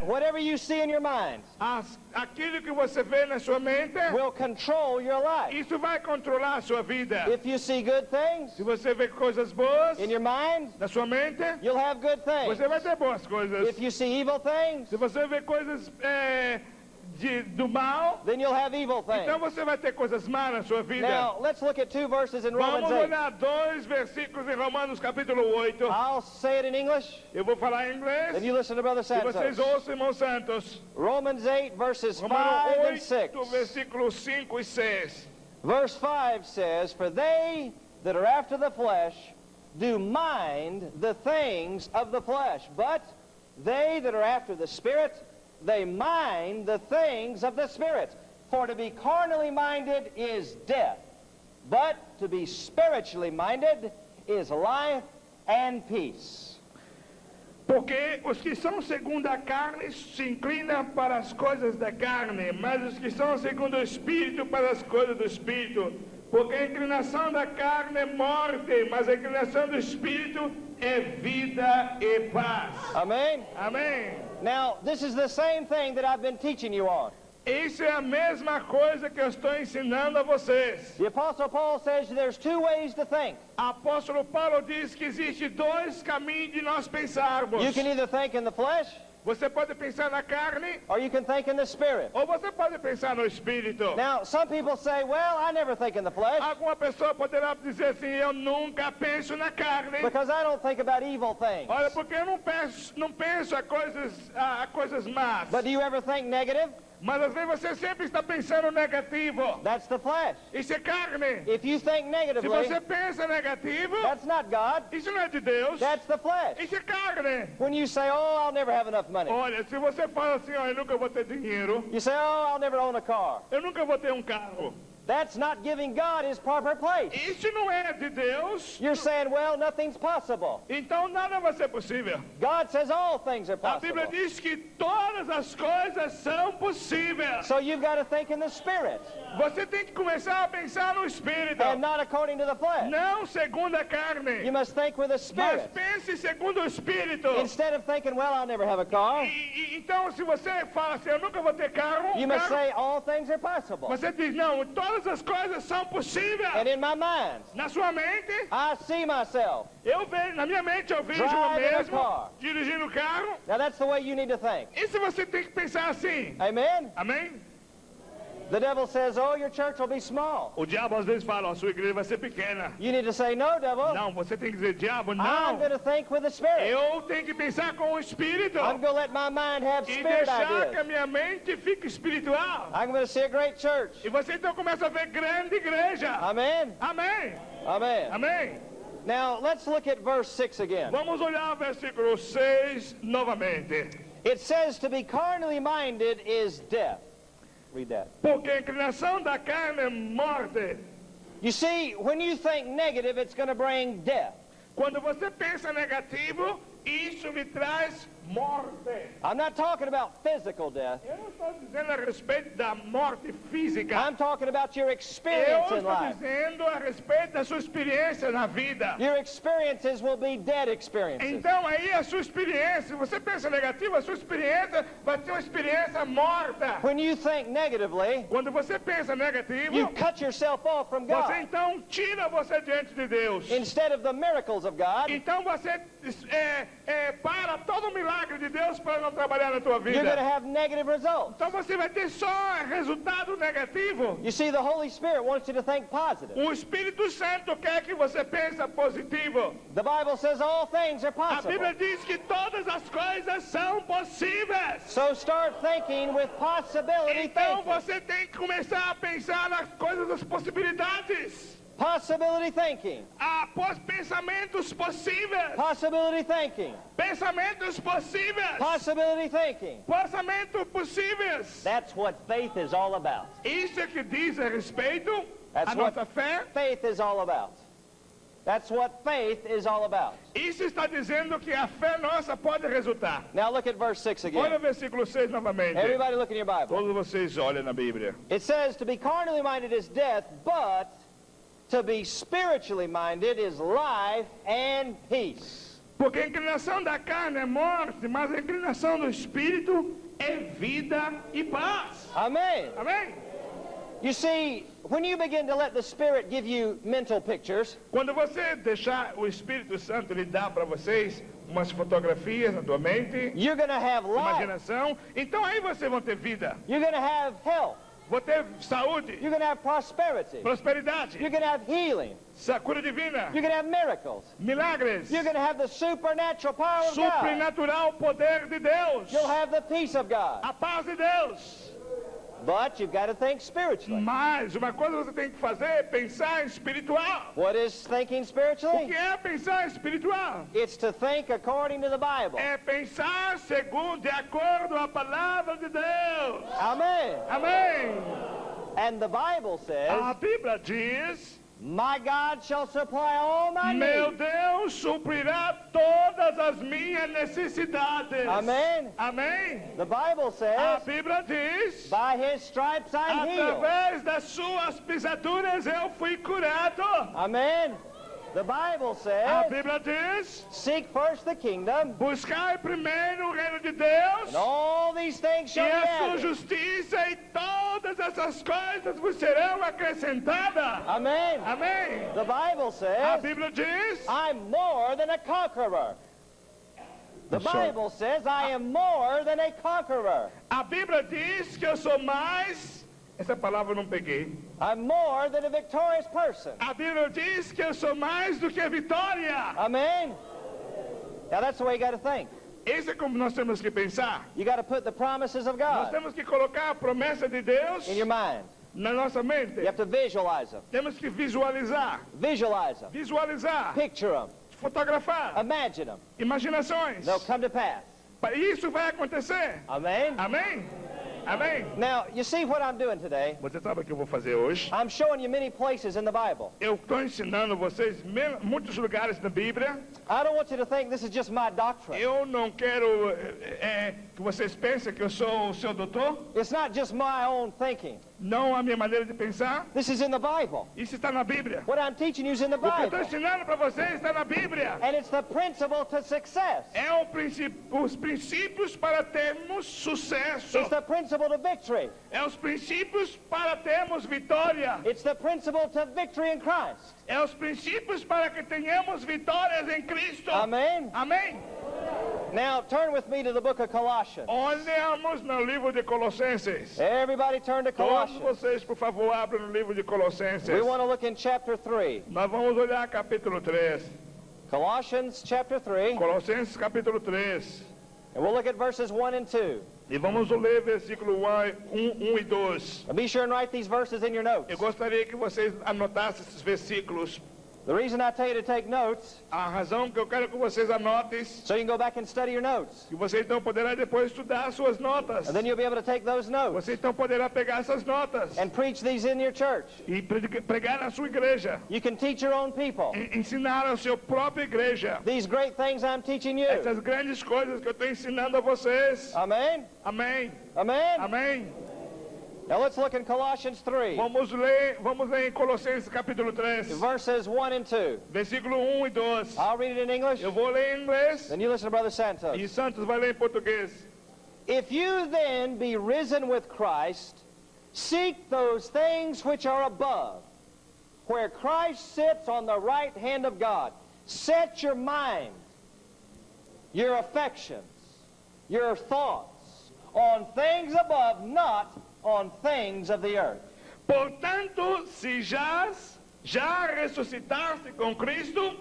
Whatever you see in your mind Aquilo que você vê na sua mente, will control your life. isso vai controlar a sua vida. If you see good things Se você vê coisas boas in your mind, na sua mente, you'll have good things. você vai ter boas coisas. If you see evil things, Se você vê coisas do mal, then you'll have evil então things. você vai ter coisas más na sua vida. Now, let's look at 2 verses in Romans Vamos 8. olhar 2 versículos em Romanos capítulo 8. I'll say it in English, Eu vou falar em inglês then you listen to Brother e vocês Santos. ouçam, irmão Santos. Romans 8, verses 5 Romanos and 6. 8, versículos 5 e 6. Verse 5 says, For they that are after the flesh do mind the things of the flesh, but they that are after the Spirit, they mind the things of the Spirit. For to be carnally minded is death, but to be spiritually minded is life and peace. Porque os que são segundo a carne se inclinam para as coisas da carne, mas os que são segundo o Espírito para as coisas do Espírito. Porque a inclinação da carne é morte, mas a inclinação do Espírito é vida e paz. Amen? Amém? Now, this is the same thing that I've been teaching you on. Isso é a mesma coisa que eu estou ensinando a vocês. The Apostle Paul says there's 2 ways to think. Apóstolo Paulo diz que existe 2 caminhos de nós pensarmos. You can either think in the flesh, Você pode pensar na carne, or you can think in the Spirit. ou você pode pensar no Espírito. Now, some people say, well, I never think in the flesh Alguma pessoa poderá dizer assim, eu nunca penso na carne. because I don't think about evil things. Olha, porque eu não penso a coisas más. But do you ever think negative? Mas às vezes você sempre está pensando negativo. That's the flesh. Isso é carne. If you think Se negatively, você pensa negativo, that's not God. isso não é de Deus. That's the flesh. Isso é carne. When you say, oh, I'll never have enough money. Olha, se você fala assim, ó, eu nunca vou ter dinheiro, You say, oh, I'll never own a car. eu nunca vou ter um carro. That's not giving God his proper place. Isso não é de Deus. You're saying, well, nothing's possible. Então nada vai ser possível. God says all things are A possible. Bíblia diz que todas as coisas são possíveis. So you've got to think in the Spirit Você tem que começar a pensar no Espírito. and not according to the flesh. Não segundo a You carne. must think with the Mas Spirit. pense segundo o Espírito. Instead of thinking, well, I'll never have a car, Então, se você fala assim, eu nunca vou ter carro, you must say all things are possible. você diz, não, todas as coisas são And possíveis. in my mind, Na sua mente, I see myself. eu vejo, na minha mente eu vejo eu Driving a mesmo car. dirigindo o carro. Now that's the way you need to think. E se você tem que pensar assim? Amen? Amém? The devil says, oh, your church will be small. O diabo às vezes fala, a sua igreja vai ser pequena. You need to say, no, devil. Não, você tem que dizer, diabo, I'm não. going to think with the Spirit. Eu tenho que pensar com o Espírito. I'm going to let my mind have E Spirit deixar que a ideas. minha mente fique espiritual. I'm going to see a great church. E você então começa a ver grande igreja. Amen? Amém. Amen. Amém. Now, let's look at verse 6 again. Vamos olhar o versículo 6 novamente. It says to be carnally minded is death. Read that. Porque a inclinação da carne é morte. You see, when you think negative, it's going to bring death. Quando você pensa negativo, isso lhe traz morte. I'm not talking about physical death. Eu não estou dizendo a respeito da morte física. I'm talking about your Eu experience in estou life. dizendo a respeito da sua experiência na vida. Your experiences will be dead experiences. Então aí a sua experiência, se você pensa negativo, a sua experiência vai ser uma experiência morta. When you think negatively, Quando você pensa you negativo, cut yourself off from você God. então tira você diante de Deus. Instead of the miracles of God, Então você para todo o milagre de Deus para não trabalhar na tua you're going to vida. have negative results. Então você vai ter só resultado negativo. You see, the Holy Spirit wants you to think positive. O Espírito Santo quer que você pense positivo. The Bible says all things are A possible. Bíblia diz que todas as coisas são possíveis. So start thinking with possibility Então thinking. você tem que começar a pensar nas coisas das possibilidades. Possibility thinking. Pensamentos possíveis. Possibility thinking. Pensamentos possíveis. Possibility thinking. Pensamentos possíveis. That's what faith is all about. Isso é que diz a respeito That's à what nossa fé. faith is all about. That's what faith is all about. Isso está dizendo que a fé nossa pode resultar. Now look at verse 6 Olha again. o versículo 6 novamente. Everybody look in your Bible. Todos vocês olhem na Bíblia. It says to be carnally minded is death, but to be spiritually minded is life and peace. Porque a inclinação da carne é morte, mas a inclinação do espírito é vida e paz. Amen. Amém? You see, when you begin to let the Spirit give you mental pictures, Quando você deixar o Espírito Santo lhe dar para vocês umas fotografias na tua mente, you're going to have life. imaginação, então aí vocês vão ter vida, You're going to have health. vão ter saúde, You're going to have prosperity. prosperidade, You're going to have healing. cura divina, You're going to have miracles. milagres, You're going to have the supernatural power of God. supernatural poder de Deus, You'll have the peace of God. a paz de Deus. But you've got to think spiritually. Mas uma coisa você tem que fazer é pensar espiritual. What is thinking O spiritually? que é pensar espiritual? It's to think according to the Bible. É pensar segundo, de acordo a palavra de Deus. Amen. Amém. And the Bible A says, Bíblia diz: my God shall supply all my meu needs. Deus suprirá todas as minhas necessidades. Amen. Amém. The Bible A says, Bíblia diz: by his stripes I'm healed. através das suas pisaduras eu fui curado. Amen. The Bible A says, Bíblia diz: seek first the kingdom, buscai primeiro o reino de Deus and all these things e shall be a sua added. justiça, e todas essas coisas vos serão acrescentadas. Amen. Amém. The Bible A says, Bíblia diz: I'm more than a conqueror. The I'm sorry. Bible says, I am more than a conqueror. a Bíblia diz que eu sou mais. Essa palavra eu não peguei. I'm more than a victorious person. A Bíblia diz que eu sou mais do que a vitória. Amen. Now that's the way you got to think. Esse é como nós temos que pensar. You got to put the promises of Nós God temos que colocar a promessa de Deus in your mind. na nossa mente. You have to visualize them. Temos que visualizar, Visualize them. visualizar, Picture them. fotografar, Imagine them. imaginações. They'll come to pass. Isso vai acontecer. Amen. Amém? Amém? Now, you see what I'm doing today? Você sabe o que eu vou fazer hoje? I'm showing you many places in the Bible. Eu estou ensinando vocês muitos lugares na Bíblia. I don't want you to think this is just my doctrine. Eu não quero que vocês pensem que eu sou o seu doutor. It's not just my own thinking. Não a minha maneira de pensar. This is in the Bible. Isso está na Bíblia. What I'm teaching you is in the O que eu estou Bible. ensinando para vocês está na Bíblia. And it's the principle to success. É os princípios para termos sucesso. It's the principle to victory. É os princípios para termos vitória. It's the principle to victory in Christ. É os princípios para que tenhamos vitórias em Cristo. Amen. Amém? Now, turn with me to the book of Colossians. Olhamos no livro de Colossenses. Everybody turn to Todos Colossians. vocês, por favor, abram no livro de Colossenses. We want to look in chapter 3. Nós vamos olhar capítulo 3. Colossians chapter 3. Colossenses capítulo 3. And we'll look at verses 1 and 2. E vamos ler versículo 1 e 2. Now be sure and write these verses in your notes. Eu gostaria que vocês anotassem esses versículos. The reason I tell you to take notes, A razão que eu quero que vocês anotem, so you can go back and study your notes. que vocês então poderão depois estudar as suas notas. And then you'll be able to take those notes Vocês então poderão pegar essas notas and preach these in your church. e pregar na sua igreja. You can teach your own people. Ensinar a sua própria igreja. These great things I'm teaching you. Essas grandes coisas que eu estou ensinando a vocês. Amen? Amém. Amen? Amém. Now let's look in Colossians 3, Vamos ler em Colossenses capítulo 3, verses 1 and 2. versículo 1 e 2. I'll read it in English, Eu vou ler em inglês then you listen to Brother Santos. e Santos vai ler em português. If you then be risen with Christ, seek those things which are above, where Christ sits on the right hand of God. Set your mind, your affections, your thoughts on things above, not on things of the earth. Portanto, se já ressuscitaste com Cristo,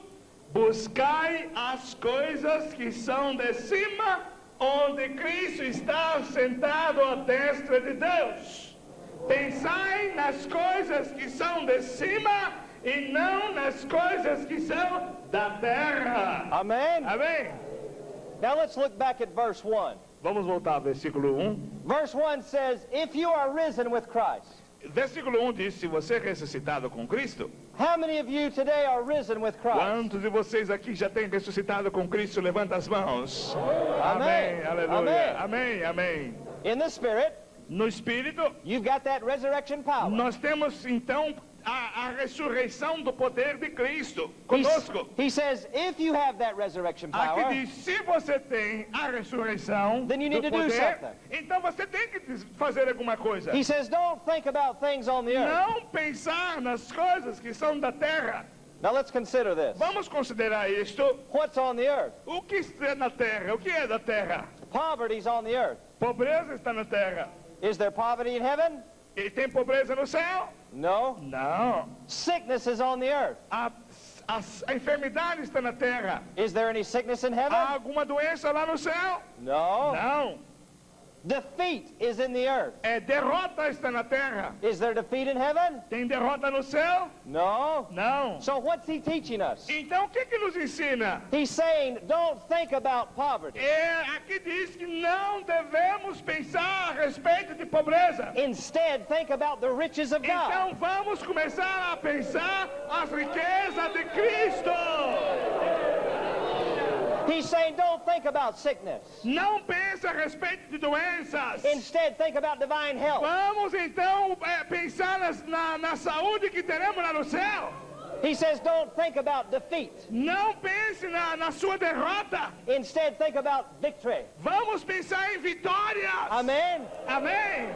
buscai as coisas que são de cima, onde Cristo está sentado à destra de Deus. Pensai nas coisas que são de cima e não nas coisas que são da terra. Amen? Amém? Now let's look back at verse 1. Vamos voltar ao versículo 1. Verse 1 says, if you are risen with Christ. Versículo 1 diz, se você é ressuscitado com Cristo, How many of you today are risen with Christ? quantos de vocês aqui já têm ressuscitado com Cristo? Levanta as mãos. Amém. Amém, aleluia. Amém, amém. In the Spirit, No Espírito, you've got that resurrection power. nós temos então a ressurreição do poder de Cristo conosco. He says, if you have that resurrection Aqui power, diz, se você tem a ressurreição Then you need do to do poder, something. então você tem que fazer alguma coisa. he says, don't think about things on the earth. Não pensar nas coisas que são da terra. Now let's consider this. Vamos considerar isto. What's on the earth? O que está na terra? O que é da terra? Poverty's on the earth. Pobreza está na terra. Is there poverty in heaven? E tem pobreza no céu? No. Não. Sickness is on the earth. A enfermidade está na terra. Is there any sickness in Há heaven? alguma doença lá no céu? No. Não. Defeat is in the earth. Derrota está na terra. Is there defeat in heaven? Tem derrota no céu? No. Não. So what's he teaching us? Então o que nos ensina? He's saying, don't think about poverty. Aqui diz que não devemos pensar a respeito de pobreza. Instead, think about the riches of God. Então vamos começar a pensar as riquezas de Cristo. He's saying, don't think about sickness. Não pense a respeito de doenças. Instead, think about divine health. Vamos então pensar na saúde que teremos lá no céu. He says, don't think about defeat. Não pense na sua derrota. Instead, think about victory. Vamos pensar em vitórias. Amen? Amém.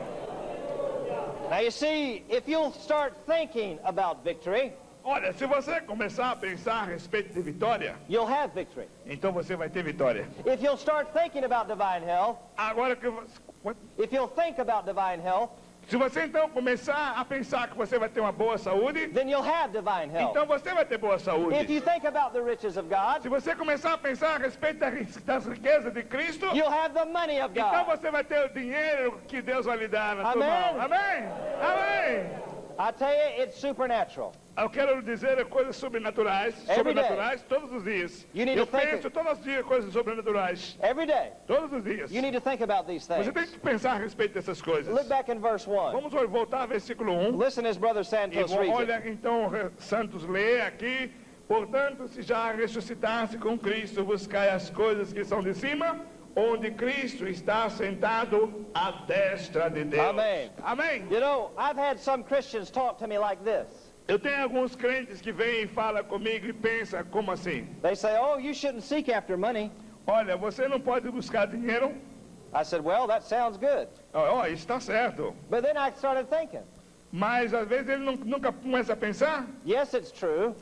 Now you see, if you'll start thinking about victory, Olha, se você começar a pensar a respeito de vitória, you'll have victory. então você vai ter vitória. If you'll start thinking about divine health, Agora que if you'll think about divine health, se você então começar a pensar que você vai ter uma boa saúde, then you'll have divine health. então você vai ter boa If saúde. you think about the riches of God, Se você começar a pensar a respeito das riquezas de Cristo, you'll have the money of então God. você vai ter o dinheiro que Deus vai lhe dar na tua Amém. mão. Amém? Amém. I tell you, it's supernatural. Eu quero dizer coisas sobrenaturais, Every day. sobrenaturais todos os dias. You need Eu to think penso todos os dias coisas sobrenaturais. Every day, Todos os dias. you need to think about these Você things. tem que pensar a respeito dessas coisas. Look back in verse 1. Vamos voltar ao versículo 1. Listen as Brother E Santos reads it. olha então Santos lê aqui. Portanto, se já ressuscitasse com Cristo, buscai as coisas que são de cima, onde Cristo está sentado à destra de Deus. Amém. Amém. You know, I've had some Christians talk to me like this. Eu tenho alguns crentes que vêm e falam comigo e pensam, como assim? They say, oh, you shouldn't seek after money. Olha, você não pode buscar dinheiro. I said, well, that sounds good. Isso está certo. But then I started thinking, Mas às vezes ele nunca começa a pensar. yes, it's true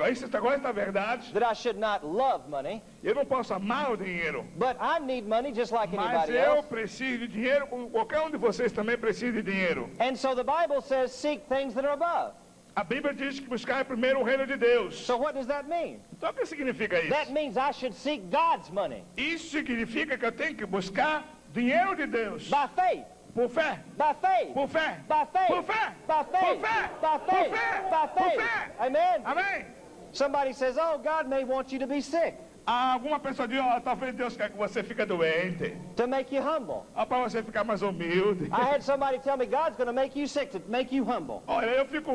Isso agora está verdade. that I should not love money, Eu não posso amar o dinheiro. but I need money just like Mas anybody eu else. preciso de dinheiro, como qualquer um de vocês também precisa de dinheiro. And so the Bible says, seek things that are above. A Bíblia diz que buscar primeiro o reino de Deus. So what does that mean? Então o que significa isso? That means I should seek God's money Isso significa que eu tenho que buscar dinheiro de Deus. by faith, Por fé. by faith, Por fé. by faith, Por fé. by faith, Por fé. by Por faith, fé. by Por faith. fé. Amen? Amém? Somebody says, oh, God may want you to be sick Alguma pessoa diz, talvez Deus quer que você fique doente. to make you humble. Para você ficar mais humilde. I had somebody tell me God's going to make you sick to make you humble. Olha, eu fico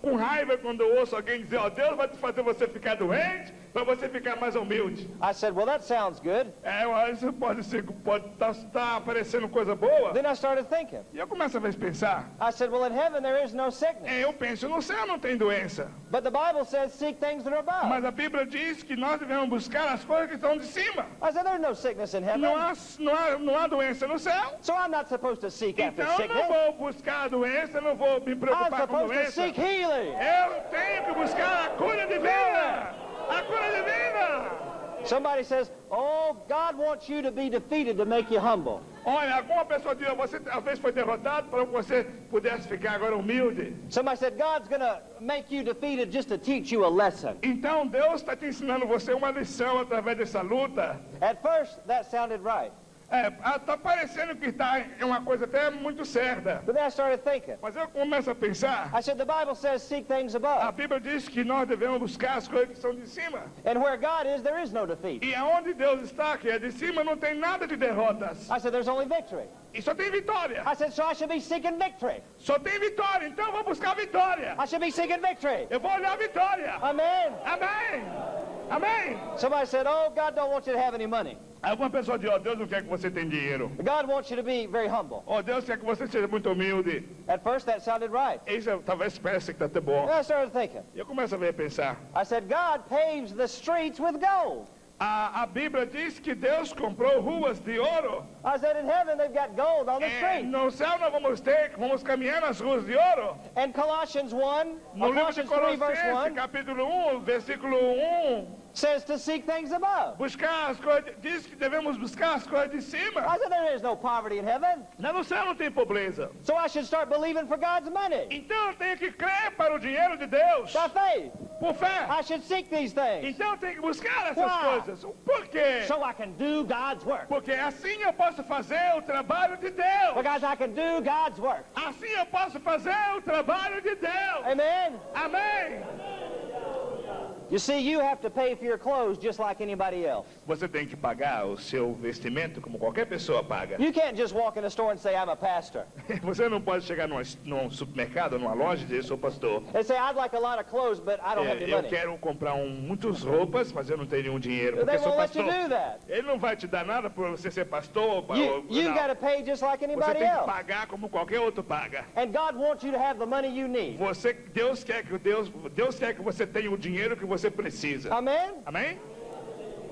com raiva quando eu ouço alguém dizer, Deus vai fazer você ficar doente para você ficar mais humilde. I said, well, that sounds good. Isso pode estar parecendo coisa boa. Then I started thinking. E eu começo a pensar, I said, well, in heaven there is no sickness. eu penso, no céu não tem doença. But the Bible says seek things that are above. Mas a Bíblia diz que nós devemos buscar as coisas que estão de cima. I said, there's no sickness in heaven. Não há doença no céu. So I'm not supposed to seek after Então eu não sickness. vou buscar a doença, não vou me I'm preocupar com supposed to doença. seek healing. Eu tenho que buscar a cura divina. A cura divina. Somebody says, oh, God wants you to be defeated to make you humble. Olha, alguma pessoa diz, você talvez foi derrotado para que você pudesse ficar agora humilde. Somebody said, God's going to make you defeated just to teach you a lesson. Então Deus está te ensinando você uma lição através dessa luta. At first, that sounded right. Está parecendo que está uma coisa até muito certa. But then I started thinking. Mas eu começo a pensar, I said, the Bible says seek things a above. Bíblia diz que nós devemos buscar as coisas que são de cima. And where God is, there is no defeat. E aonde Deus está, que é de cima, não tem nada de derrotas. I said, there's only victory. E só tem vitória. I said, so I should be seeking victory. Só tem vitória, então eu vou buscar vitória. I should be seeking victory. Eu vou olhar a vitória. Amen. Amém. Amém? Somebody said, oh, God don't want you to have any money. Alguma pessoa diz, ó, Deus não quer que você tenha dinheiro. God wants you to be very humble. Ó, Deus quer que você seja muito humilde. At first that sounded right. Isso talvez pareça que está até bom. And I started thinking. E eu começo a ver pensar. I said, God paves the streets with gold. A Bíblia diz que Deus comprou ruas de ouro. I said, in heaven they've got gold on the street. No céu nós vamos caminhar nas ruas de ouro. And Colossians 1, No livro de Colossians 3 verse Colossenses, 1, capítulo 1, versículo 1, says to seek things above. buscar as coisas, diz que devemos buscar as coisas de cima. I said, there is no poverty in heaven. No céu não tem pobreza. So I should start believing for God's money. Então eu tenho que crer para o dinheiro de Deus. By faith. Por fé. I should seek these things. Então eu tenho que buscar essas Why? coisas. Por quê? So I can do God's work. Porque assim eu posso fazer o trabalho de Deus. Because I can do God's work. Assim eu posso fazer o trabalho de Deus. Amen? Amém. You see, you have to pay for your clothes just like anybody else. Você tem que pagar o seu vestimento como qualquer pessoa paga. You can't just walk in a store and say, I'm a pastor. Você não pode chegar num supermercado, numa loja e dizer, eu sou pastor. And say, I'd like a lot of clothes, but I don't have any Eu money. quero comprar muitas roupas, mas eu não tenho nenhum dinheiro, porque They eu sou won't let you pastor. do that. Ele não vai te dar nada por você ser pastor. You Não. got to pay just like Você anybody tem que else. pagar como qualquer outro paga. And God wants you to have the money you need. Deus quer que você tenha o dinheiro que você precisa. Amen? Amém?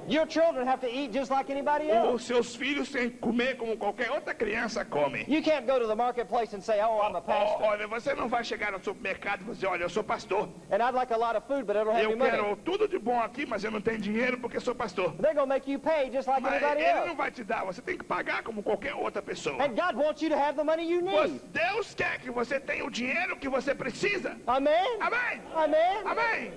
Your children have to eat just like anybody else. Os seus filhos têm que comer como qualquer outra criança come. You can't go to the marketplace and say, oh, I'm a pastor. Olha, você não vai chegar no supermercado e dizer, olha, eu sou pastor. And I'd like a lot of food, but I don't have any Eu money. quero tudo de bom aqui, mas eu não tenho dinheiro porque sou pastor. They're going to make you pay just like Mas anybody ele else. não vai te dar, você tem que pagar como qualquer outra pessoa. And God wants you to have the money you need. Deus quer que você tenha o dinheiro que você precisa. Amen? Amém? Amen? Amém?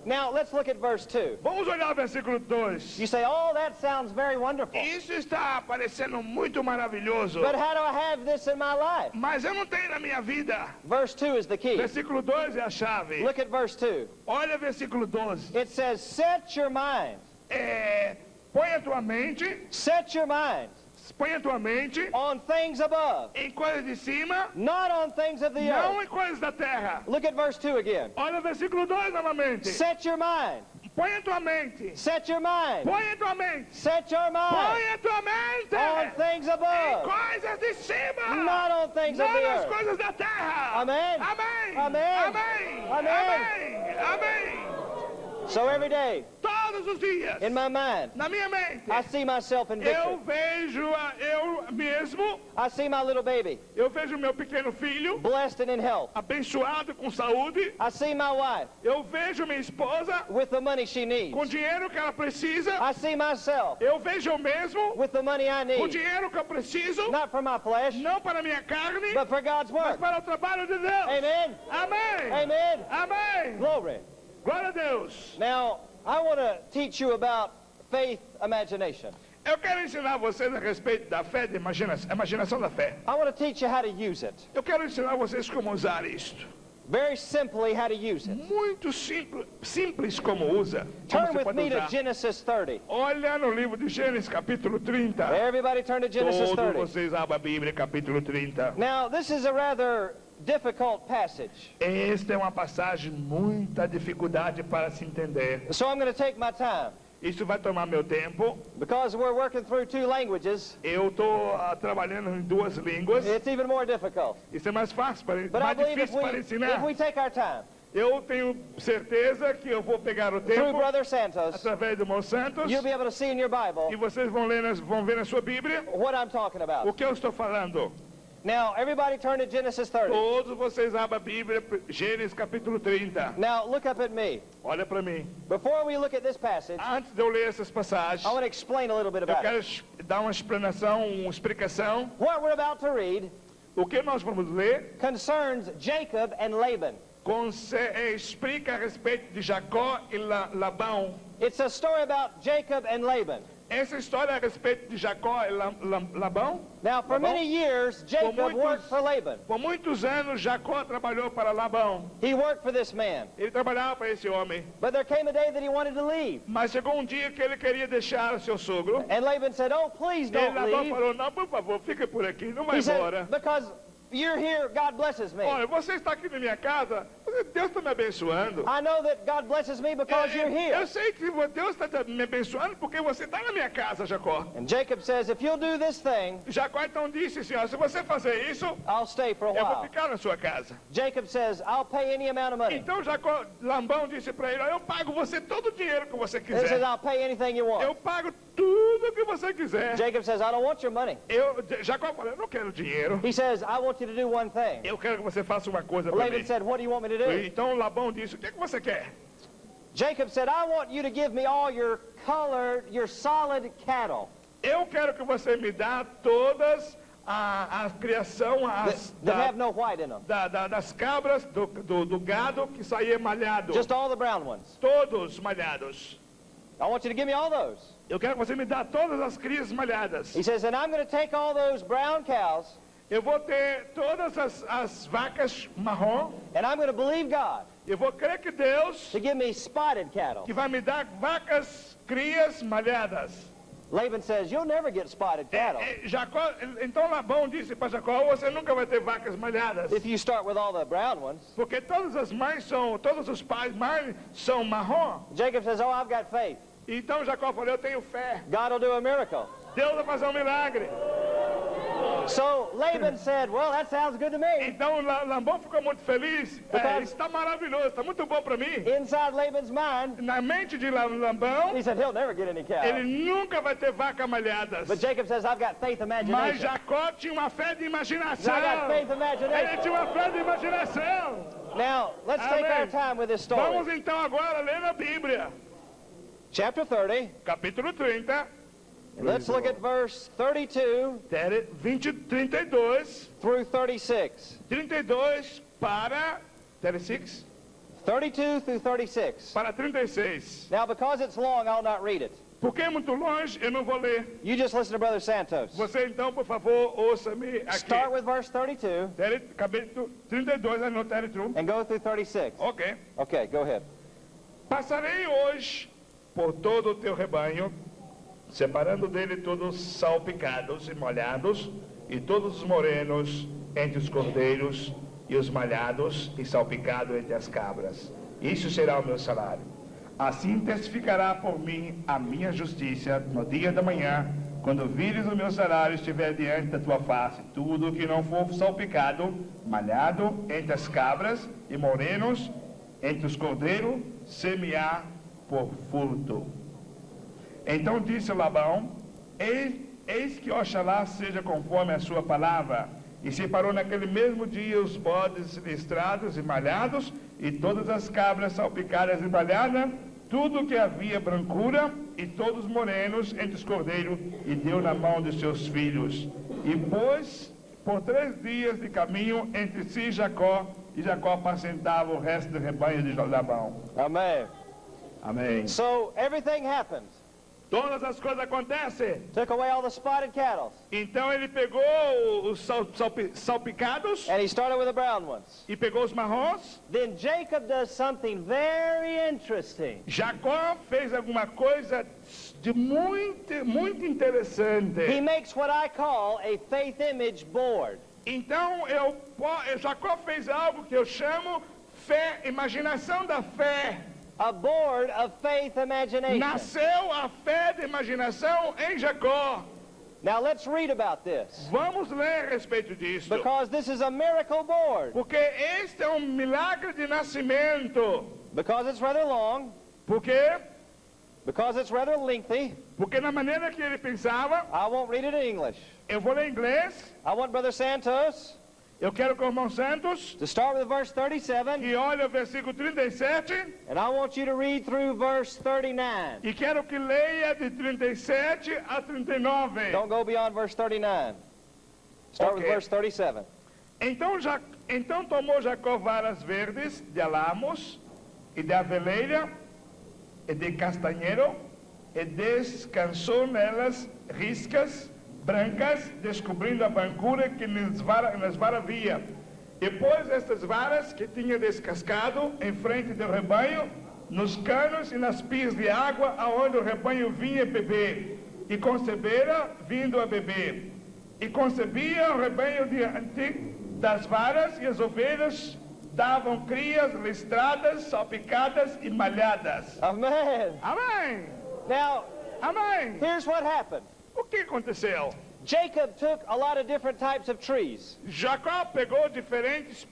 Now, let's look at verse 2. Vamos olhar o versículo 2. You say, oh, that sounds very wonderful. Isso está parecendo muito maravilhoso. But how do I have this in my life? Mas eu não tenho na minha vida. Verse 2 is the key. Versículo 2 é a chave. Look at verse 2. Olha o versículo 12. It says, set your mind. Põe a tua mente, Set your mind on things above, em coisas de cima, not on things of the não earth. em coisas da terra. Look at verse 2 again. Olha o versículo 2 novamente. Set your mind. Põe a tua mente. Set your mind. Põe a tua mente. Set your mind Põe a tua mente on things em above, coisas de cima, not on things of não the nas earth. coisas da terra. Amen. Amém. Amen. Amém. Amen. Amém. Amém. So every day, Todos os dias, in my mind, na minha mente, I see myself in eu victory. vejo eu mesmo, I see my little baby eu vejo meu pequeno filho blessed and in health. abençoado com saúde, I see my wife eu vejo minha esposa with the money she needs. com dinheiro que ela precisa, I see myself eu vejo eu mesmo with the money I com need, dinheiro que eu preciso, not for my flesh, não para a minha carne, but for God's mas work. para o trabalho de Deus. Amen. Amém. Amen. Amém. Glory. Glória a Deus. Now, I want to teach you about faith imagination. Eu quero ensinar vocês a respeito da fé, de imaginação da fé. I want to teach you how to use it. Eu quero ensinar vocês como usar isto. Very simply, how to use it. Muito simples como usa. Como Turn você with pode me to usar. Genesis 30. Olha no livro de Gênesis, capítulo 30. Everybody turn to Genesis Todos 30. vocês abrem a Bíblia, capítulo 30. Now, this is a rather difficult passage. Esta é uma passagem muita dificuldade para se entender. So I'm going to take my time. Isso vai tomar meu tempo. Because we're working through two languages, Eu estou trabalhando em duas línguas. it's even more difficult. Isso é mais fácil, But I mais believe if difícil para ensinar. we take our time Eu tenho certeza que eu vou pegar o through tempo Brother Santos, através do irmão Santos you'll be able to see in your e Bible vocês vão ver na sua Bíblia what I'm talking o about. que eu estou falando. Now, everybody turn to Genesis 30. Todos vocês abrem a Bíblia, Gênesis capítulo 30. Now, look up at me. Olha para mim. Before we look at this passage, Antes de eu ler essas passagens, I want to explain a little bit eu about quero it. dar uma explicação. What we're about to read O que nós vamos ler concerns Jacob and Laban. explica a respeito de Jacó e Labão. It's a story about Jacob and Laban. Essa história é a respeito de Jacó e Labão. Now, for many years, Jacob worked for Laban. Por muitos anos, Jacó trabalhou para Labão. He worked for this man. Ele trabalhava para esse homem. But there came a day that he wanted to leave. Mas chegou um dia que ele queria deixar o seu sogro. And Laban said, oh, please E don't Labão leave. falou, não, por favor, fica por aqui, não vai He said, embora. because you're here, God blesses me. Olha, você está aqui na minha casa, você Deus está me abençoando. I know that God blesses me because you're Eu here. sei que Deus está me abençoando porque você está na minha casa, Jacó. And Jacob says, if you'll do this thing, Jacó então disse, Senhor, se você fazer isso, I'll stay for a eu vou while. ficar na sua casa. Jacob says, I'll pay any amount of money. Então Jacó, Labão disse para ele, eu pago você todo o dinheiro que você And he says, quiser. I'll pay anything you Eu want. pago tudo que você quiser. Jacob says, I don't want your money. Jacó falou, eu não quero dinheiro. He says, I want you to do one thing. Eu quero que você faça uma coisa para Laban mim. said, what do you want me to do? Então Labão disse, o que você quer? Jacob said, I want you to give me all your colored, your solid cattle Eu quero que você me dá todas a criação that have no white in them. das cabras, do gado que saía malhado. Just all the brown ones. Todos malhados. I want you to give me all those. Eu quero que você me dá todas as crias malhadas. He says, and I'm going to take all those brown cows Eu vou ter todas as vacas marrom. and I'm going to believe God Eu vou crer que Deus to give me spotted cattle. que vai me dar vacas crias malhadas. Laban says, you'll never get spotted cattle Então Labão disse para Jacó, você nunca vai ter vacas malhadas. if you start with all the brown ones. Porque todas as mães todos os pais mães são marrom. Jacob says, oh, I've got faith. Então Jacó falou, eu tenho fé. God will do a miracle. Deus vai fazer um milagre. So Laban said, well, that sounds good to me. Então Labão ficou muito feliz. Because- Isso está maravilhoso, está muito bom para mim. Inside Laban's mind, Na mente de Labão, he said, he'll never get any ele cows. nunca vai ter vacas malhadas. But Jacob says, I've got faith Mas imagination. Jacó tinha uma fé de imaginação. I got faith Ele imagination. tinha uma fé de imaginação. Now, let's take Amen. our time with this Vamos story. então agora ler a Bíblia. Chapter 30, Capítulo 30, and let's look at verse 32 32 through 36. 32 para 36 32 through 36. para 36. Now, because it's long, I'll not read it. Porque é muito longe, eu não vou ler. You just listen to Brother Santos. Você então, por favor, ouça-me aqui. Start with verse 32 Capítulo 32, no 32. and go through 36. Ok. Okay, go ahead. Passarei hoje por todo o teu rebanho, separando dele todos os salpicados e molhados, e todos os morenos entre os cordeiros, e os malhados e salpicados entre as cabras. Isso será o meu salário. Assim testificará por mim a minha justiça no dia da manhã, quando vires o meu salário estiver diante da tua face. Tudo que não for salpicado, malhado entre as cabras e morenos entre os cordeiros, semear por furto. Então disse Labão, eis que Oxalá seja conforme a sua palavra. E separou naquele mesmo dia os bodes listrados e malhados, e todas as cabras salpicadas e malhadas, tudo que havia brancura, e todos morenos entre os cordeiros, e deu na mão de seus filhos. E pôs por 3 dias de caminho entre si Jacó, e Jacó apacentava o resto do rebanho de Labão. Amen. Amém. So everything happened. Todas as coisas acontecem. Took away all the spotted cattle, Então ele pegou os salpicados and he started with the brown ones. e pegou os marrons. Then Jacob does something very interesting. Jacó fez alguma coisa de muito interessante. He makes what I call a faith image board. Então Jacó fez algo que eu chamo fé, imaginação da fé. A board of faith imagination. Nasceu a fé de imaginação em Jacó. Now let's read about this. Vamos ler a respeito disso. Because this is a miracle board. Porque este é um milagre de nascimento. Because it's rather long. Por quê? Because it's rather lengthy. Porque na maneira que ele pensava, I won't read it in English. eu vou ler em inglês. I want Brother Santos Eu quero que o irmão Santos, to start with verse 37, que olha o versículo 37, and I want you to read through verse 39. e quero que leia de 37 a 39. Don't go beyond verse 39. Start with Okay. verse 37. Então tomou Jacó varas verdes de alamos, e de aveleira, e de castanheiro, e descansou nelas riscas brancas, descobrindo a brancura que nas varas havia. E pôs estas varas que tinha descascado em frente do rebanho, nos canos e nas pias de água, aonde o rebanho vinha beber, e concebera vindo a beber. E concebia o rebanho diante das varas, e as ovelhas davam crias listradas, salpicadas e malhadas. Amen. Amém. Now, Amém. here's what happened. O que aconteceu? Jacob took a lot of different types of trees, Jacó pegou diferentes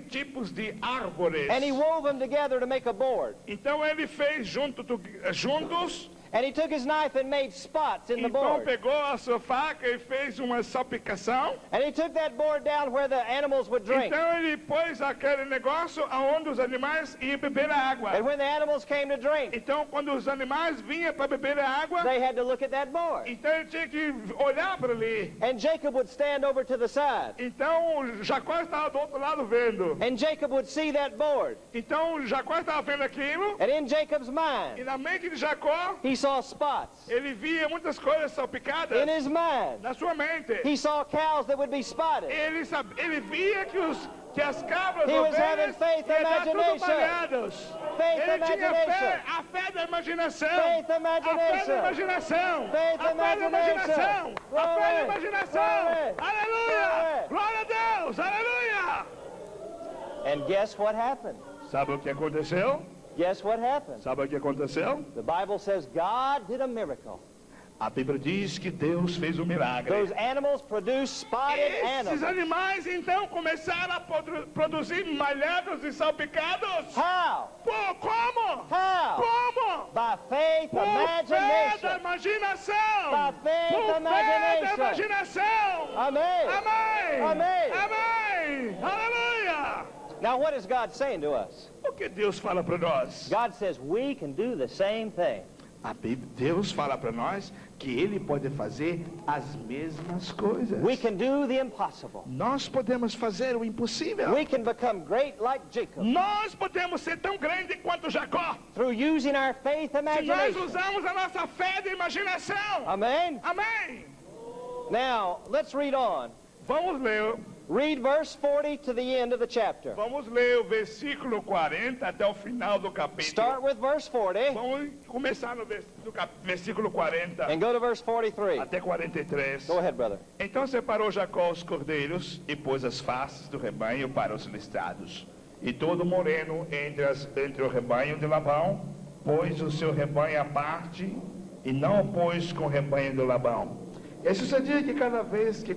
tipos de árvores. and he wove them together to make a board. Então ele fez juntos. And he took his knife and made spots in the Então board. pegou a sua faca e fez uma salpicação. And he took that board down where the animals would drink. Então ele pôs aquele negócio aonde os animais iam beber a água. And when the animals came to drink, Então quando os animais vinham para beber a água, they had to look at that board. então ele tinha que olhar para ali. And Jacob would stand over to the side. Então Jacó estava do outro lado vendo. And Jacob would see that board. Então Jacó estava vendo aquilo. And in Jacob's E mind, na mente de Jacó, he saw spots. ele via muitas coisas salpicadas. In his mind, Na sua mente, he saw cows that would be spotted. ele via que as cabras, He was ovelhas, having faith, iam estar tudo imagination. malhadas. Faith, Ele tinha imagination. fé, a fé da imaginação. Faith, A fé da imagination. imaginação. Faith, A fé da imaginação. imagination. A fé da Glory. imaginação. Glory. Aleluia. Glory. Glória a Deus. Aleluia. And guess what happened? Sabe o que aconteceu? Guess what happened? Sabe o que aconteceu? The Bible says God did a miracle. A Bíblia diz que Deus fez um milagre. Those animals produced spotted Esses animals. animais então começaram a produzir malhados e salpicados. How? Pô, como? How? Como? By faith, Por fé da imagination. imaginação. By faith, Por fé da imagination. imaginação. Amen. Amém. Amém. Amém. Aleluia. Now, what is God saying to us? O que Deus fala para nós? God says we can do the same thing. Deus fala para nós que Ele pode fazer as mesmas coisas. We can do the impossible. Nós podemos fazer o impossível. We can become great like Jacob Nós podemos ser tão grande quanto Jacó. through using our faith Se nós imagination. usamos a nossa fé de imaginação. Amen. Amém. Now, let's read on. Vamos ler. Read verse 40 to the end of the chapter. Vamos ler o versículo 40 até o final do capítulo. Start with verse 40 Vamos começar no versículo 40 and go to verse 43. até 43. Go ahead, brother. Então separou Jacó os cordeiros e pôs as faces do rebanho para os listrados. E todo moreno entre o rebanho de Labão pôs o seu rebanho à parte e não o pôs com o rebanho de Labão. E sucedia que cada vez que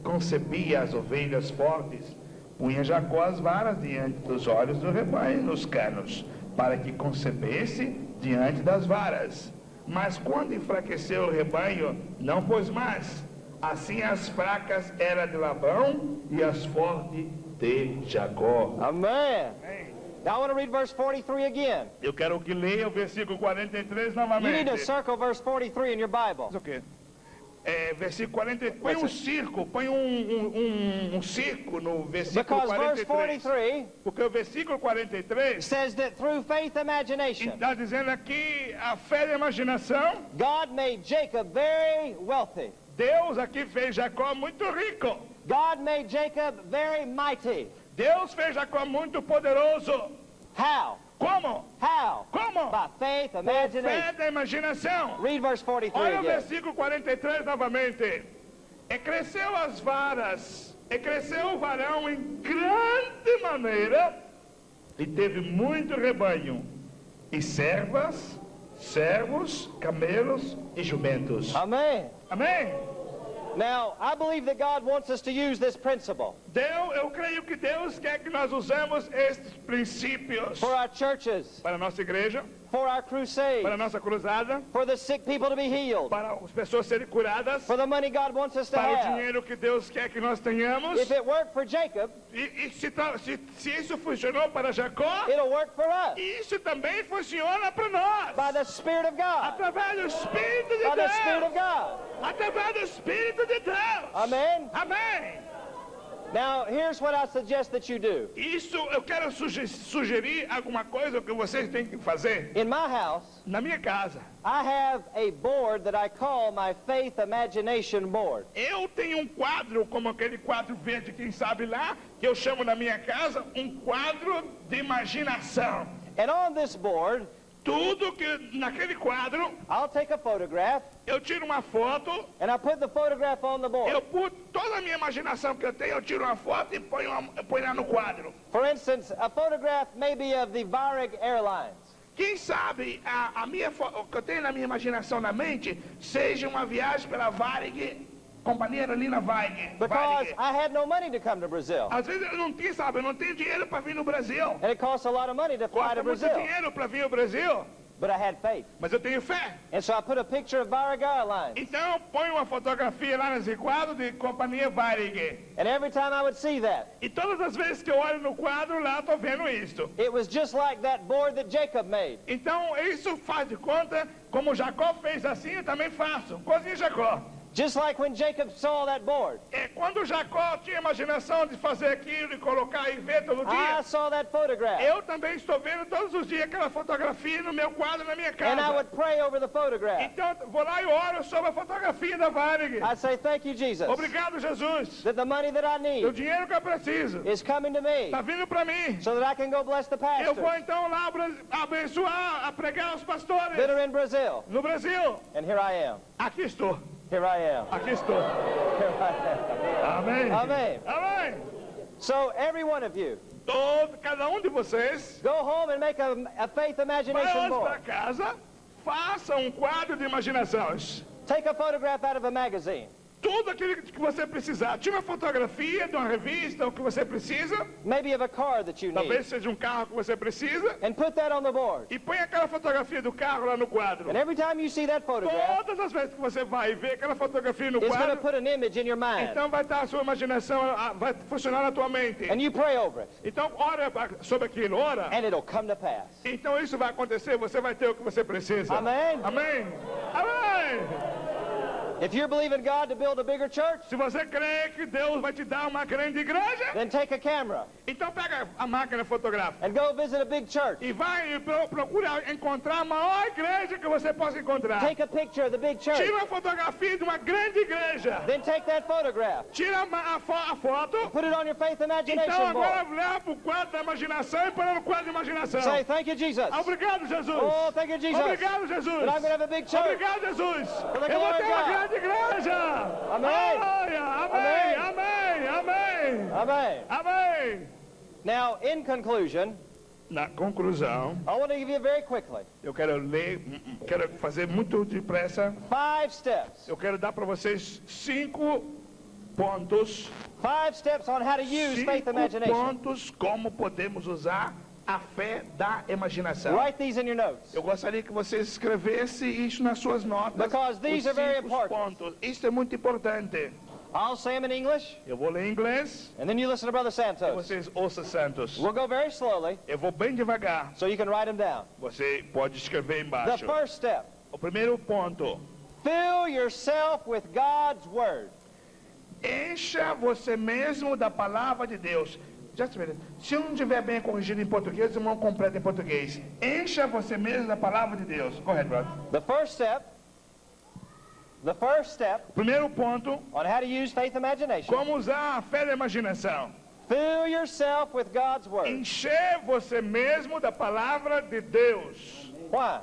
concebia as ovelhas fortes, punha Jacó as varas diante dos olhos do rebanho nos canos, para que concebesse diante das varas. Mas quando enfraqueceu o rebanho, não pôs mais. Assim as fracas eram de Labão e as fortes de Jacó. Amen. Now I want to read verse 43 again. Eu quero que leia o versículo 43 You need novamente. to circle verse 43 in your Bible. O quê? Versículo 43. Põe um círculo, põe um círculo no versículo Because verse 43. 43 Porque o versículo 43 says that through faith imagination, está dizendo aqui a fé da imaginação. God made Jacob very wealthy. Deus aqui fez Jacó muito rico. God made Jacob very mighty. Deus fez Jacó muito poderoso. How? Como? How? Como? By faith Por fé imagination. da imaginação. Read verse 43 Olha o again. versículo 43 novamente. E cresceu as varas, e cresceu o varão em grande maneira, e teve muito rebanho, e servas, servos, camelos e jumentos. Amen. Amém? Now, I believe that God wants us to use this principle Eu creio que Deus quer que nós usemos estes princípios for our churches, para a nossa igreja, for our crusades, para a nossa cruzada, for the sick people to be healed, para as pessoas serem curadas, for the money God wants us to para o have. dinheiro que Deus quer que nós tenhamos. If it worked for Jacob, E se isso funcionou para Jacó, it'll work for us isso também funciona para nós. by the Spirit of God. Através do Espírito de By the Spirit of Deus. God. Através do Espírito de Deus. Amen. Amém. Now, here's what I suggest that you do. Isso eu quero sugerir alguma coisa que vocês têm que fazer. In my house, Na minha casa, I have a board that I call my faith imagination board. eu tenho um quadro, como aquele quadro verde, quem sabe lá, que eu chamo na minha casa um quadro de imaginação. And on this board, Tudo que naquele quadro, I'll take a photograph eu tiro uma foto, and I put the photograph on the board. eu pus todas na minha imaginação que eu tenho, eu tiro uma foto e ponho lá no quadro. For instance, a photograph maybe of the Varig Airlines. Quem sabe o que eu tenho na minha imaginação, na mente, seja uma viagem pela Varig, companhia aerolínea Varig. Because I had no money to come to Brazil. Às vezes eu não tenho dinheiro para vir no Brasil. And it costs a lot of money to fly Custa to muito Brazil. dinheiro para vir ao Brasil. But I had faith. Mas eu tenho fé. And so I put a picture of Varig Airlines. Então eu ponho uma fotografia lá nesse quadro de companhia Varig. And every time I would see that, E todas as vezes que eu olho no quadro lá, estou vendo isso. it was just like that board that Jacob made. Então isso faz de conta, como Jacó fez assim, eu também faço. Igualzinho Jacó. Just like when Jacob saw that board. Quando Jacó tinha imaginação de fazer aquilo e colocar e ver todo I dia, saw that photograph. eu também estou vendo todos os dias aquela fotografia no meu quadro, na minha And I casa. would pray over the photograph. Então vou lá e oro sobre a fotografia da Varig. I'd say, thank you, Jesus, Obrigado, Jesus. that the money that I O need dinheiro que eu preciso is coming to me está vindo para mim. so that I can go bless the Eu vou pastors então lá abençoar, a pregar aos pastores that are in Brazil. no Brasil. And here I am. Aqui estou. Here I am. Aqui estou. Here I Amém. Amém. Amém. am. So every one of you, Cada de vocês, go home and make a faith vai imagination hoje para board. casa, faça quadro de imaginações. Take a photograph out of a magazine. Tudo aquilo que você precisar. Tira uma fotografia de uma revista, o que você precisa. Maybe of a car that you need. Talvez seja carro que você precisa. And put that on the board. E põe aquela fotografia do carro lá no quadro. And every time you see that photograph, Todas as vezes que você vai ver aquela fotografia no it's going to quadro, put an image in your mind. então vai estar a sua imaginação, vai funcionar na tua mente. And you pray over it. Então ora sobre aquilo, ora. And it'll come to pass. Então isso vai acontecer, você vai ter o que você precisa. Amém. Amém. Amém. If you're believing God to build a bigger church, Se você crê que Deus vai te dar uma grande igreja, then take a camera então pega a máquina fotográfica and go visit a big church. e vai e procura encontrar a maior igreja que você possa encontrar. Take a picture of the big church. Tira uma fotografia de uma grande igreja. Then take that photograph. Tira a foto. Put it on your faith Então imagination agora board. leva para o quadro da imaginação e põe no quadro de imaginação. Say, thank you, Jesus. Obrigado, Jesus. Oh, thank you, Jesus. Obrigado, Jesus. That I'm going to have a big church. Obrigado, Jesus. the Eu vou glory ter of uma God. grande igreja. Amém. Aleluia. Amém. Amém. Amém. Amen. Amém. Now, in conclusion, Na conclusão, I want to give you very quickly eu quero quero fazer muito depressa. 5 steps. Eu quero dar para vocês 5 pontos. 5 steps on how to use faith 5 imagination. pontos como podemos usar a fé da imaginação. Write these in your notes. Eu gostaria que você escrevesse isso nas suas notas. Because these os are very 5 important. pontos. Isso é muito importante. I'll say them in English, Eu vou ler em inglês and then you listen to Brother e Santos. vocês ouçam Santos. We'll go very slowly, Eu vou bem devagar. so you can write them down. Você pode escrever The embaixo. first step, O primeiro ponto. fill yourself with God's Word. Encha você mesmo da palavra de Deus. Just a minute. Se eu não estiver bem corrigido em português, o irmão completa em português. Encha você mesmo da palavra de Deus. Go ahead, brother. The first step Primeiro ponto. on how to use faith imagination, Como usar a fé da imaginação. fill yourself with God's Word. Encher você mesmo da palavra de Deus. Why?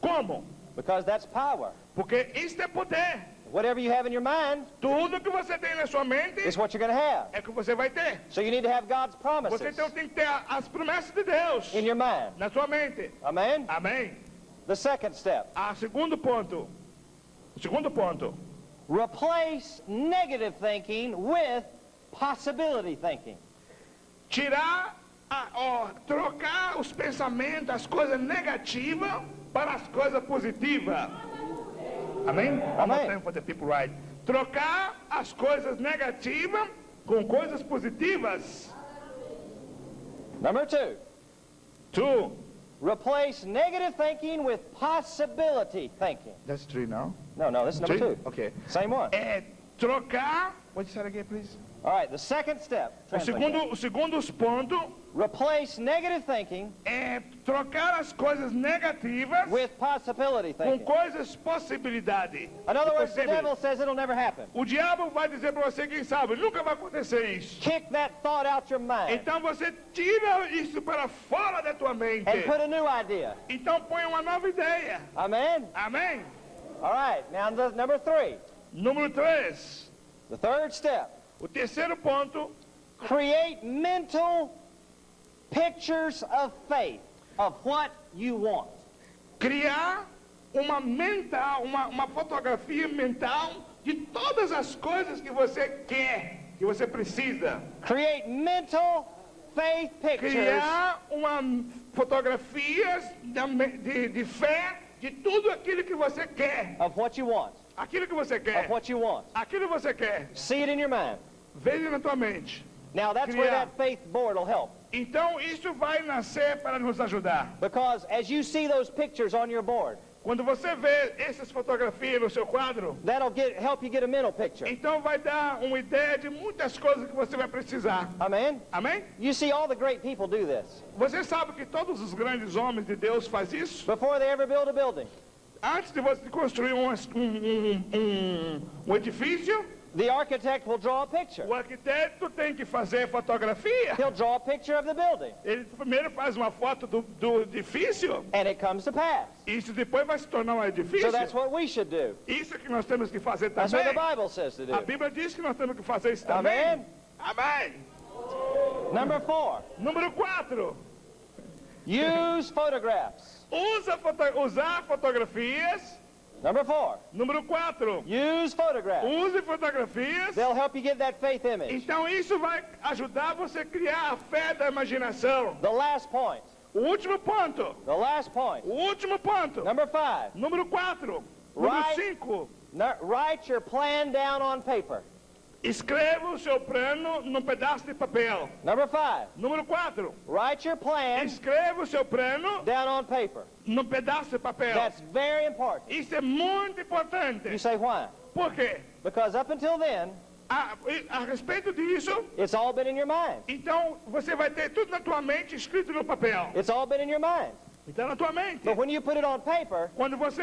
Como? Because that's power. Porque isto é poder. Whatever you have in your mind Tudo que você tem na sua mente is what you're going to have. é que você vai ter. So you need to have God's Você promises então tem que ter as promessas de Deus in your mind. na sua mente. Amen? Amém? The second step, Segundo ponto. O segundo ponto. replace negative thinking with possibility thinking. Trocar os pensamentos, as coisas negativas para as coisas positivas. Amém? One more time for the people right. Trocar as coisas negativas com coisas positivas. Number 2, 2. replace negative thinking with possibility thinking. That's 3 now. No, this is number 2. Okay. Same one. Trocar. What you said again, please? All right, the second step, translate that. O segundo ponto Replace negative thinking é trocar as coisas negativas with possibility com thinking. coisas possibilidade. In other words, the Possível. devil says it'll never happen. O diabo vai dizer para você, quem sabe, nunca vai acontecer isso. Kick that thought out your mind Então você tira isso para fora da tua mente. and put a new idea. Então põe uma nova ideia. Amen? Amém? All right, now the number 3, Número 3. the third step, O terceiro ponto, create mental pictures of faith, of what you want. criar uma fotografia mental de todas as coisas que você quer, que você precisa. Create mental faith pictures Criar fotografias de fé de tudo aquilo que você quer. of what you want, Aquilo que você of quer. what you want. Aquilo que você quer. See it in your mind. Veja na tua mente. Now that's where Criar. that faith board will help. Então isso vai nascer para nos ajudar. Because as you see those pictures on your board, Quando você vê essas fotografias no seu quadro, that'll help you get a mental picture. então vai dar uma ideia de muitas coisas que você vai precisar. Amen? Amém? You see, all the great people do this. Você sabe que todos os grandes homens de Deus fazem isso? Before they ever build a building, Antes de você construir um edifício, the architect will draw a picture. o arquiteto tem que fazer fotografia. He'll draw a picture of the building, Ele primeiro faz uma foto do edifício, and it comes to pass. isso depois vai se tornar um edifício. So that's what we should do. Isso é que nós temos que fazer That's what the também. Bible says to A do. Bíblia diz que nós temos que fazer isso também. Amém? Amém. Number 4, Número 4. use photographs. Usar fotografias. Number 4, Número 4. use photographs. Use fotografias. They'll help you get that faith image. Então isso vai ajudar você a criar a fé da imaginação. The last point, O último ponto. the last point. O último ponto. Number 5, Número 4. Número Right. 5. write your plan down on paper. Escreva o seu plano num pedaço de papel. Number 5, Número 4. write your plan Escreva o seu plano down on paper. num pedaço de papel. That's very important. Isso é muito You importante. say why? Por quê? Because up until then, A respeito disso, it's all been in your mind. então você vai ter tudo na tua mente escrito no papel. It's all been in your mind. Está na tua mente. But when you put it on paper, Quando você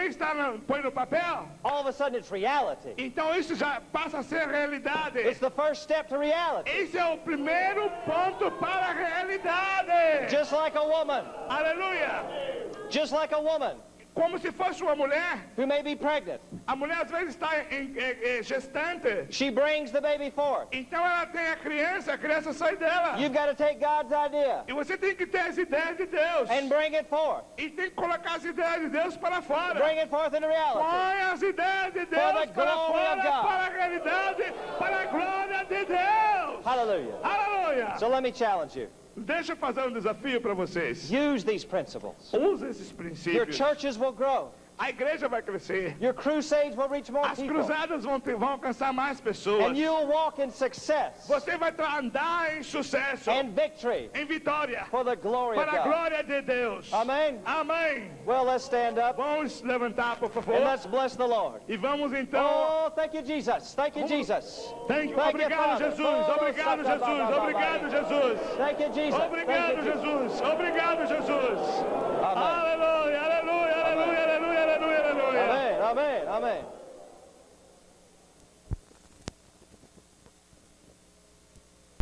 põe no papel, all of a sudden it's reality. então isso já passa a ser realidade. It's the first step to reality. Esse é o primeiro ponto para a realidade. Just like a woman, Aleluia. just like a woman Como se fosse uma mulher. who may be pregnant. A mulher às vezes está gestante. She brings the baby forth. Então ela tem a criança sai dela. You've got to take God's idea E você tem que ter as ideias de Deus. and bring it forth. E tem que colocar as ideias de Deus para fora. Bring it forth into reality. Põe as ideias de For Deus the para glory fora, of God. para a realidade, para a glória de Deus. Hallelujah. Aleluia. So let me challenge you. Deixa eu fazer um desafio para vocês. Use these principles. Use esses Your princípios. churches will grow. A igreja vai crescer. Your crusades will reach more As people. cruzadas vão alcançar mais pessoas. And you'll walk in success Você vai andar em sucesso, and victory em vitória, for the glory of para a God. glória de Deus. Amen. Amém. Well, let's stand up Vamos levantar, por favor. and let's bless the Lord. E vamos então. Oh, thank you, Jesus. Thank you, Jesus. Thank you. Thank you, Obrigado, Father. Jesus. Oh, Obrigado, Jesus. Obrigado, Jesus. Thank you, Jesus. Thank Obrigado, you, Jesus. Jesus. Obrigado, Jesus. Amen. Aleluia, aleluia, aleluia, aleluia, aleluia, aleluia. Amen. Amen. Amen.